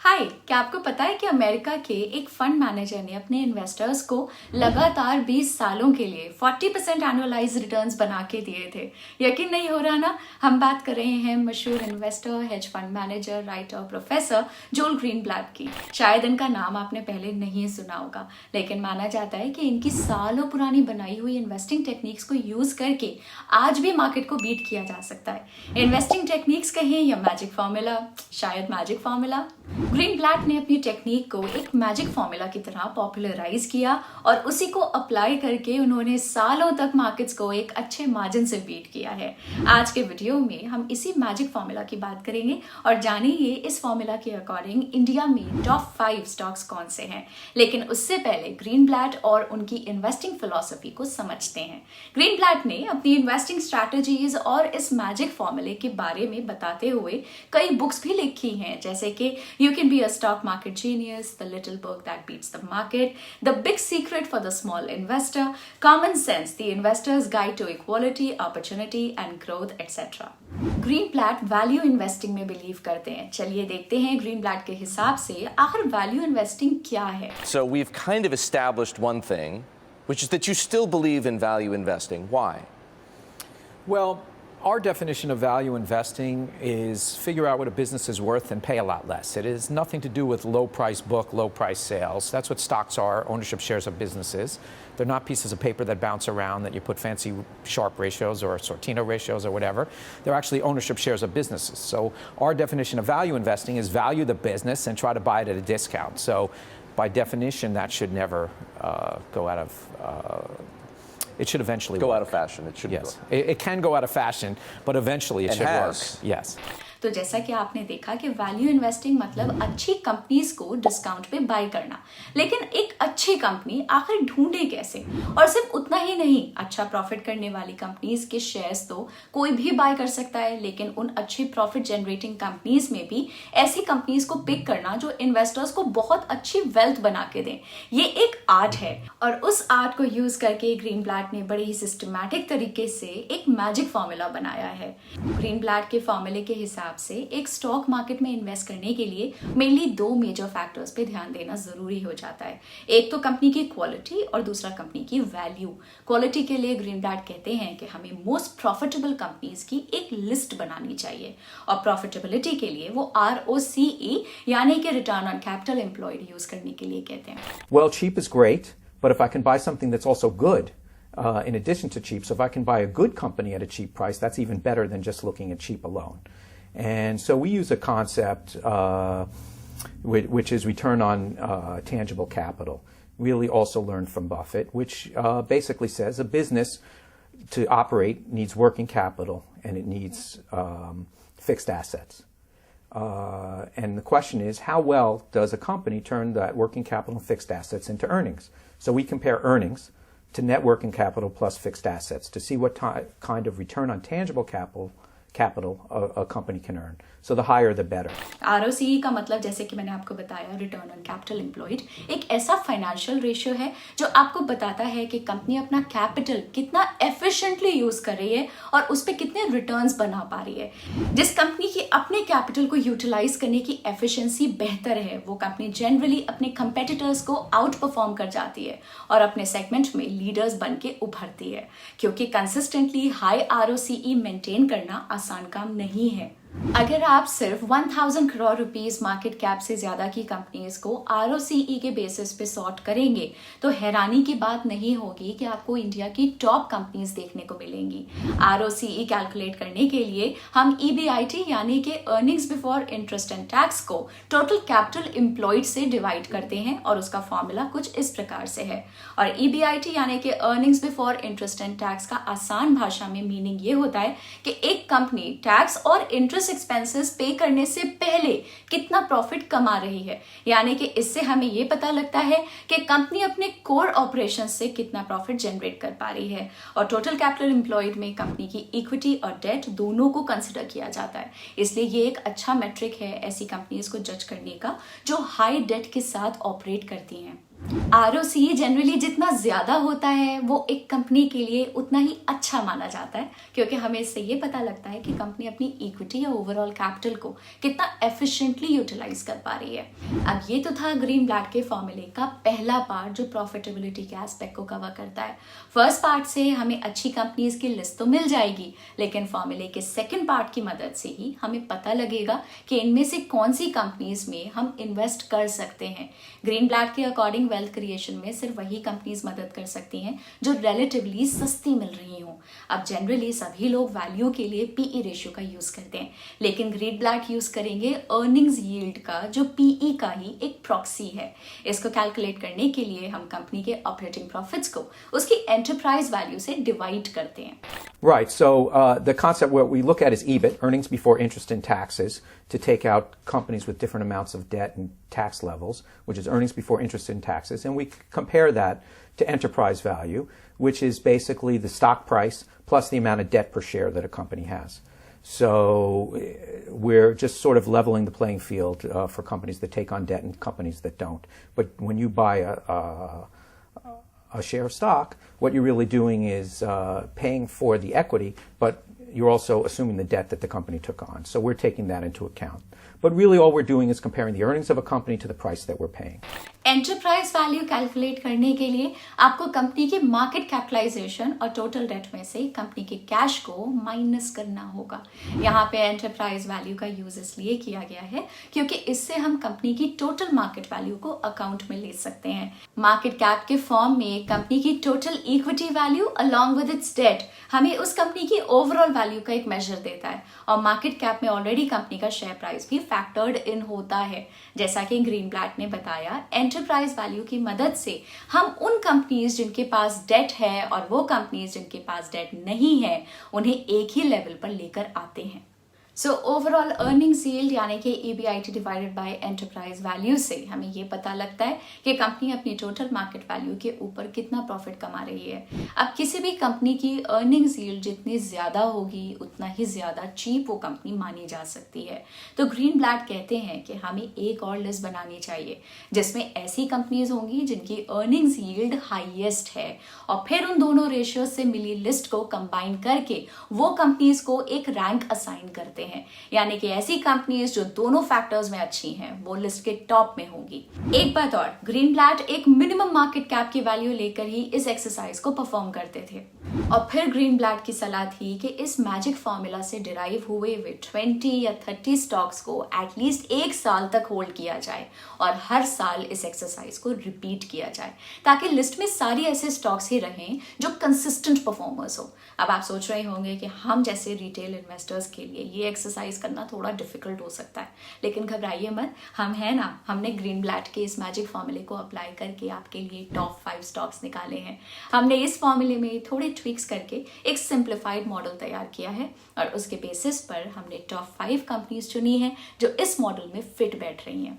हाय, क्या आपको पता है कि अमेरिका के एक फंड मैनेजर ने अपने इन्वेस्टर्स को लगातार 20 सालों के लिए 40% एनुअलाइज रिटर्न्स बना के दिए थे। यकीन नहीं हो रहा ना? हम बात कर रहे हैं मशहूर investor, hedge fund manager, writer, professor जोल ग्रीनब्लैट की। शायद इनका नाम आपने पहले नहीं सुना होगा, लेकिन माना जाता है कि इनकी सालों पुरानी बनाई हुई इन्वेस्टिंग टेक्निक्स को यूज करके आज भी मार्केट को बीट किया जा सकता है। इन्वेस्टिंग टेक्निक्स कहें या मैजिक फॉर्मूला, शायद मैजिक फॉर्मूला। ग्रीनब्लैट ने अपनी टेक्निक को एक मैजिक फॉर्मूला की तरह पॉपुलराइज किया और उसी को अप्लाई करके उन्होंने सालों तक मार्केट्स को एक अच्छे मार्जिन से बीट किया है। आज के वीडियो में हम इसी मैजिक फॉर्मूला की बात करेंगे और जानेंगे इस फॉर्मूला के अकॉर्डिंग इंडिया में टॉप 5 स्टॉक्स कौन से हैं। लेकिन उससे पहले ग्रीनब्लैट और उनकी इन्वेस्टिंग फिलॉसफी को समझते हैं। ग्रीनब्लैट ने अपनी इन्वेस्टिंग स्ट्रैटेजीज और इस मैजिक फॉर्मूले के बारे में बताते हुए कई बुक्स भी लिखी हैं, जैसे कि You Can Be a Stock Market Genius, The Little Book That Beats the Market, The Big Secret for the Small Investor, Common Sense, The Investor's Guide to Equality, Opportunity and Growth, etc. Greenblatt value investing में believe करते हैं। चलिए देखते हैं Greenblatt के हिसाब से आखिर वैल्यू इन्वेस्टिंग क्या है। So we've kind of established one thing, which is that you still believe in value investing. Why? Well, our definition of value investing is figure out what a business is worth and pay a lot less. It has nothing to do with low price book, low price sales. That's what stocks are, ownership shares of businesses. They're not pieces of paper that bounce around that you put fancy Sharpe ratios or Sortino ratios or whatever. They're actually ownership shares of businesses. So our definition of value investing is value the business and try to buy it at a discount. So by definition, that should never go out of it should eventually Go work. out of fashion. It should. Yes, it can go out of fashion, but eventually it should has. work. Yes. तो जैसा कि आपने देखा कि value investing मतलब अच्छी companies को discount पे बाय करना। लेकिन एक अच्छी कंपनी आखिर ढूंढे कैसे? और सिर्फ उतना ही नहीं, अच्छा प्रॉफिट करने वाली कंपनीज के शेयर्स तो कोई भी बाय कर सकता है, लेकिन उन अच्छी प्रॉफिट जनरेटिंग कंपनीज में भी ऐसी कंपनीज को पिक करना जो इन्वेस्टर्स को बहुत अच्छी वेल्थ बना के दें, ये एक आर्ट है। और उस आर्ट को यूज करके ग्रीनब्लैट ने बड़े ही सिस्टमैटिक तरीके से एक मैजिक फॉर्मूला बनाया है। ग्रीनब्लैट के फॉर्मूले के हिसाब से एक स्टॉक मार्केट में इन्वेस्ट करने के लिए मेनली 2 मेजर फैक्टर्स पे ध्यान देना जरूरी हो जाता है। एक तो कंपनी की क्वालिटी और दूसरा कंपनी की वैल्यू। क्वालिटी के लिए ग्रीनब्लैट कहते हैं कि हमें मोस्ट प्रॉफिटेबल कंपनीज की एक लिस्ट बनानी चाहिए, और प्रॉफिटेबिलिटी के लिए वो ROCE यानी कि return on capital employed use करने के लिए कहते हैं। Well, cheap is great, but if I can buy something that's also good, in addition to cheap, so if I can buy a good company at a cheap price, that's even better than just looking at cheap alone. And so we use a concept which is return on tangible capital, really also learned from Buffett, which basically says a business to operate needs working capital and it needs fixed assets. And the question is, how well does a company turn that working capital and fixed assets into earnings? So we compare earnings to net working capital plus fixed assets to see what kind of return on tangible capital a company can earn. So the higher the better. ROCE का मतलब, जैसे कि मैंने आपको बताया, return on capital employed, एक ऐसा financial ratio है जो आपको बताता है कि कंपनी अपना कैपिटल कितना एफिशिएंटली यूज कर रही है और उस पर कितने रिटर्न्स बना पा रही है। जिस कंपनी की अपने कैपिटल को यूटिलाइज करने की एफिशिएंसी बेहतर है, वो कंपनी जनरली अपने कंपेटिटर्स को आउट परफॉर्म कर जाती है और अपने सेगमेंट में लीडर्स बन के उभरती है, क्योंकि कंसिस्टेंटली हाई ROCE मेंटेन करना आसान काम नहीं है। अगर आप सिर्फ 1000 करोड़ रुपीस मार्केट कैप से ज्यादा की कंपनीज को ROCE के बेसिस पे सॉर्ट करेंगे तो हैरानी की बात नहीं होगी कि आपको इंडिया की टॉप कंपनीज देखने को मिलेंगी। ROCE कैलकुलेट करने के लिए हम EBIT यानी कि earnings before interest and tax को टोटल कैपिटल एम्प्लॉयड से डिवाइड करते हैं और उसका फॉर्मूला कुछ इस प्रकार से है। और EBIT यानी कि earnings before interest and tax का आसान भाषा में मीनिंग ये होता है कि एक कंपनी टैक्स और इंटरेस्ट एक्सपेंसेस पे करने से पहले कितना प्रॉफिट कमा रही है, यानी कि इससे हमें यह पता लगता है कि कंपनी अपने कोर ऑपरेशंस से कितना प्रॉफिट जनरेट कर पा रही है। और टोटल कैपिटल एम्प्लॉयड में कंपनी की इक्विटी और डेट दोनों को कंसिडर किया जाता है, इसलिए ये एक अच्छा मैट्रिक है ऐसी कंपनीज को जज करने का जो हाई डेट के साथ ऑपरेट करती हैं। ROCE जनरली जितना ज्यादा होता है वो एक कंपनी के लिए उतना ही अच्छा माना जाता है, क्योंकि हमें इससे ये पता लगता है कि कंपनी अपनी इक्विटी या ओवरऑल कैपिटल को कितना एफिशिएंटली यूटिलाइज कर पा रही है। अब ये तो था ग्रीन ब्लैट के फॉर्मूले का पहला पार्ट जो प्रॉफिटेबिलिटी के एस्पेक्ट को कवर करता है। फर्स्ट पार्ट से हमें अच्छी कंपनीज की लिस्ट तो मिल जाएगी, लेकिन फॉर्मूले के सेकेंड पार्ट की मदद से ही हमें पता लगेगा कि इनमें से कौन सी कंपनीज में हम इन्वेस्ट कर सकते हैं। ग्रीन ब्लैट के अकॉर्डिंग वेल्थ क्रिएशन में सिर्फ वही कंपनीज मदद कर सकती हैं जो रिलेटिवली सस्ती मिल रही हों। अब जनरली सभी लोग वैल्यू के लिए पीई रेशियो का यूज करते हैं, लेकिन ग्रीन ब्लैट यूज करेंगे अर्निंग्स यील्ड का, जो पीई का ही एक प्रॉक्सी है। इसको कैलकुलेट करने के लिए हम कंपनी के ऑपरेटिंग प्रॉफिट्स को उसकी एंटरप्राइज वैल्यू से डिवाइड करते हैं। Right. So the concept what we look at is EBIT, earnings before interest and taxes, to take out companies with different amounts of debt and tax levels, which is earnings before interest and taxes, and we compare that to enterprise value, which is basically the stock price plus the amount of debt per share that a company has. So we're just sort of leveling the playing field for companies that take on debt and companies that don't. But when you buy a share of stock, what you're really doing is paying for the equity, but you're also assuming the debt that the company took on. So we're taking that into account. But really all we're doing is comparing the earnings of a company to the price that we're paying. Enterprise value calculate करने के लिए आपको company की market capitalisation और total date में से company के cash को माइनस करना होगा। यहाँ पे एंटरप्राइज वैल्यू का यूज इसलिए किया गया है क्योंकि इससे हम कंपनी की टोटल मार्केट वैल्यू को अकाउंट में ले सकते हैं। मार्केट कैप के फॉर्म में कंपनी की total equity value along with its debt हमें उस कंपनी की ओवरऑल वैल्यू का एक मेजर देता है, और मार्केट कैप में ऑलरेडी कंपनी का शेयर प्राइस भी फैक्टर्ड इन होता है। जैसा कि ग्रीन ब्लैट ने बताया, एंटरप्राइज वैल्यू की मदद से हम उन कंपनीज जिनके पास डेट है और वो कंपनीज जिनके पास डेट नहीं है उन्हें एक ही लेवल पर लेकर आते हैं। सो ओवरऑल अर्निंग्स यील्ड यानी कि EBIT divided by enterprise value से हमें ये पता लगता है कि कंपनी अपनी टोटल मार्केट वैल्यू के ऊपर कितना प्रॉफिट कमा रही है। अब किसी भी कंपनी की अर्निंग्स यील्ड जितनी ज्यादा होगी उतना ही ज्यादा चीप वो कंपनी मानी जा सकती है। तो ग्रीन ब्लैट कहते हैं कि हमें एक और लिस्ट बनानी चाहिए जिसमें ऐसी कंपनीज होंगी जिनकी अर्निंग्स यील्ड हाईएस्ट है, और फिर उन दोनों रेशियो से मिली लिस्ट को कंबाइन करके वो कंपनीज को एक रैंक असाइन करते हैं। यानी कि ऐसी कंपनीज जो दोनों फैक्टर्स में अच्छी हैं वो लिस्ट के टॉप में होंगी। एक बात और, ग्रीन ब्लैट एक मिनिमम मार्केट कैप की वैल्यू लेकर ही इस एक्सरसाइज को परफॉर्म करते थे, और फिर ग्रीन ब्लैट की सलाह थी कि इस मैजिक फॉर्मूला से डिराइव हुए 20 या 30 स्टॉक्स को एटलीस्ट 1 साल तक होल्ड किया जाए और हर साल इस एक्सरसाइज को रिपीट किया जाए, ताकि लिस्ट में सारी ऐसे स्टॉक्स ही रहें जो कंसिस्टेंट परफॉर्मर्स हो। अब आप सोच रहे होंगे कि हम जैसे रिटेल इन्वेस्टर्स के लिए ये एक्सरसाइज करना थोड़ा डिफिकल्ट हो सकता है, लेकिन घबराइए मत, हम हैं ना। हमने ग्रीन ब्लैट के इस मैजिक फॉर्मूले को अप्लाई करके आपके लिए टॉप 5 स्टॉक्स निकाले हैं। हमने इस फॉर्मूले में थोड़े ट्विक्स करके एक सिंप्लीफाइड मॉडल तैयार किया है, और उसके बेसिस पर हमने टॉप 5 कंपनीज चुनी है जो इस मॉडल में फिट बैठ रही हैं।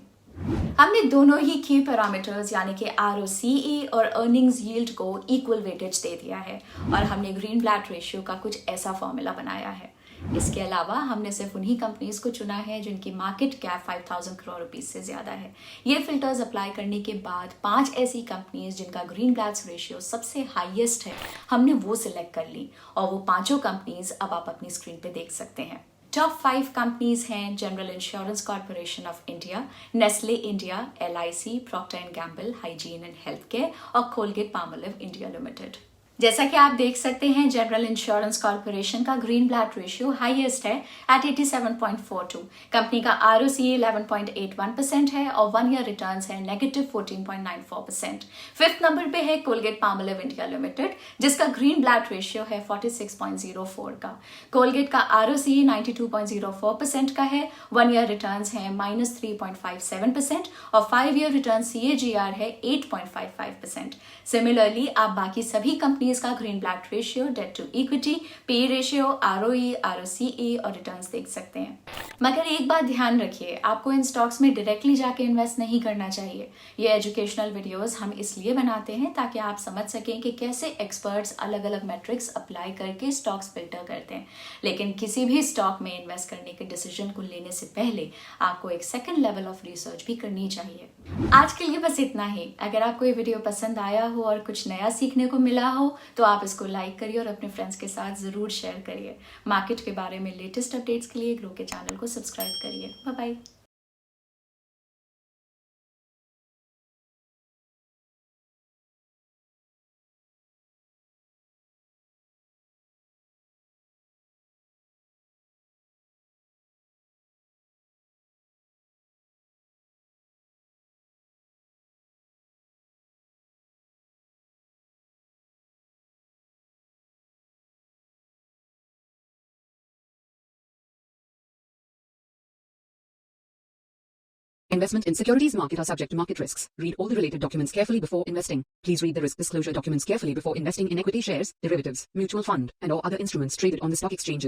हमने दोनों ही की पैरामीटर्स यानी कि ROCE और अर्निंग्स यील्ड को इक्वल वेटेज दे दिया है, और हमने ग्रीन ब्लैट रेशियो का कुछ ऐसा फॉर्मूला बनाया है। इसके अलावा हमने सिर्फ उन्हीं कंपनीज को चुना है जिनकी मार्केट कैप 5000 करोड़ रुपीस से ज्यादा है। ये फिल्टर्स अप्लाई करने के बाद 5 ऐसी कंपनीज जिनका ग्रीन ब्लैट रेशियो सबसे हाईएस्ट है हमने वो सिलेक्ट कर ली, और वो 5 कंपनीज अब आप अपनी स्क्रीन पे देख सकते हैं। टॉप 5 कंपनीज हैं General Insurance Corporation of India, Nestle India, LIC, Procter and Gamble, hygiene and health care और कोलगेट पामोलिव इंडिया लिमिटेड। जैसा कि आप देख सकते हैं, जनरल इंश्योरेंस कॉर्पोरेशन का ग्रीन ब्लैट रेशियो हाईएस्ट है एट 87.42। कंपनी का ROCE 11.81% है और 1 ईयर रिटर्न्स है -14.94%। 5th नंबर पे है कोलगेट पामोलिव इंडिया लिमिटेड जिसका ग्रीन ब्लैट रेशियो है 46.04 का। कोलगेट का ROCE 92.04% का है, 1 ईयर रिटर्न्स है -3.57% और 5 ईयर रिटर्न CAGR है 8.55%। सिमिलरली आप बाकी सभी कंपनी कंपनीज का Greenblatt ratio, debt to equity, PE ratio, ROE, ROCE और रिटर्न्स देख सकते हैं। मगर एक बात ध्यान रखिए, आपको इन स्टॉक्स में डायरेक्टली जाके इन्वेस्ट नहीं करना चाहिए। ये एजुकेशनल वीडियोस हम इसलिए बनाते हैं ताकि आप समझ सकें कि कैसे एक्सपर्ट्स अलग अलग मैट्रिक्स अप्लाई करके स्टॉक्स फिल्टर करते हैं। लेकिन किसी भी स्टॉक में इन्वेस्ट करने के डिसीजन को लेने से पहले आपको एक सेकंड लेवल ऑफ रिसर्च भी करनी चाहिए। आज के लिए बस इतना ही। अगर आपको ये वीडियो पसंद आया हो और कुछ नया सीखने को मिला हो तो आप इसको लाइक करिए और अपने फ्रेंड्स के साथ जरूर शेयर करिए। मार्केट के बारे में लेटेस्ट अपडेट्स के लिए ग्रो के चैनल को सब्सक्राइब करिए। Bye bye. Investment in securities market are subject to market risks. Read all the related documents carefully before investing. Please read the risk disclosure documents carefully before investing in equity shares, derivatives, mutual fund, and or other instruments traded on the stock exchanges.